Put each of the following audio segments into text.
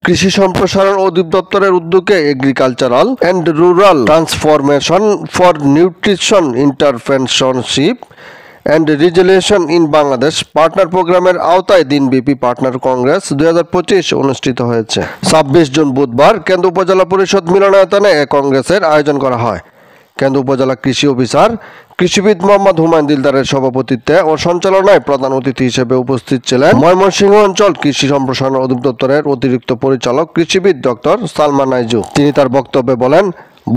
কৃষি সম্প্রসারণ অধিদপ্তরের উদ্যোগে agricultural and rural transformation for nutrition entrepreneurship and resilience in Bangladesh partner প্রোগ্রামের আওতায় দিনব্যাপী পার্টনার কংগ্রেস 2025 অনুষ্ঠিত হয়েছে। 26 জুন বুধবার কেন্দ্র উপজেলা পরিষদ মিলনায়তনে এ কংগ্রেসের আয়োজন করা হয়। কেন্দ্র উপজেলা কৃষি অফিসার কৃষিবিদ মোহাম্মদ হুমায়ুন দিলদারের সভাপতিত্বে ও সঞ্চালনায় প্রধান অতিথি হিসেবে উপস্থিত ছিলেন ময়মনসিংহ অঞ্চল কৃষি সম্প্রসারণ অধিদপ্তরের অতিরিক্ত পরিচালক কৃষিবিদ ডক্টর সালমান নাইজু। তিনি তার বক্তব্যে বলেন,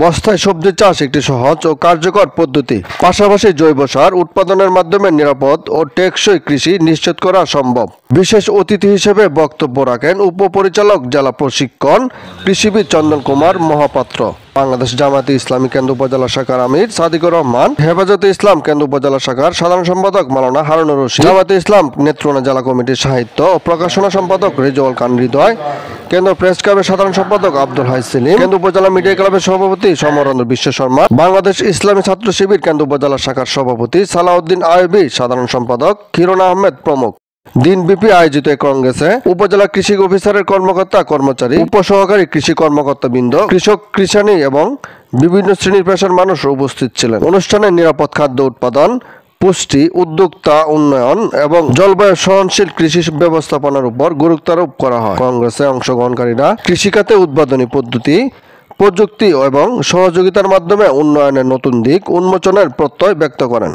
বস্তায় সবজি চাষ একটি সহজ ও কার্যকর পদ্ধতি। পাশাপাশি জৈব সার উৎপাদনের মাধ্যমে নিরাপদ ও টেকসই কৃষি নিশ্চিত করা সম্ভব। বিশেষ অতিথি হিসেবে বক্তব্য রাখেন উপপরিচালক জেলা প্রশিক্ষণ কৃষিবিদ চন্দন কুমার মহাপাত্র, বাংলাদেশ জামায়াতে ইসলামী কেন্দ্র উপজেলা শাখার আমির সাদিকুর রহমান, হেফাজতে ইসলাম কেন্দ্র উপজেলা শাখার সাধারণ সম্পাদক মাওলানা হারুনুর রশিদ, জামায়াতে ইসলাম নেত্রকোনা জেলা কমিটির সাহিত্য ও প্রকাশনা সম্পাদক রেজওয়াল খান হৃদয়, কেন্দ্র প্রেস ক্লাবের সাধারণ সম্পাদক আব্দুল হাই সেলিম, কেন্দ্র উপজেলা মিডিয়া ক্লাবের সভাপতি সমরেন্দ্র বিশ্ব শর্মা, বাংলাদেশ ইসলামী ছাত্র শিবির কেন্দ্র উপজেলা শাখার সভাপতি সালাউদ্দিন আইবি, সাধারণ সম্পাদক কিরণ আহমেদ প্রমুখ। দিনব্যাপী আয়োজিত এই কংগ্রেসে উপজেলা কৃষি অফিসারের কর্মকর্তা কর্মচারী, উপসহকারী কৃষি কর্মকর্তাবৃন্দ, কৃষক কৃষানি এবং বিভিন্ন শ্রেণীর পেশার মানুষ উপস্থিত ছিলেন। অনুষ্ঠানে নিরাপদ খাদ্য উৎপাদন, পুষ্টি, উদ্যোক্তা উন্নয়ন এবং জলবায়ু সহনশীল কৃষি ব্যবস্থাপনার উপর গুরুত্বারোপ করা হয়। কংগ্রেসে অংশগ্রহণকারীরা কৃষিখাতে উদ্ভাবনী পদ্ধতি, প্রযুক্তি এবং সহযোগিতার মাধ্যমে উন্নয়নের নতুন দিক উন্মোচনের প্রত্যয় ব্যক্ত করেন।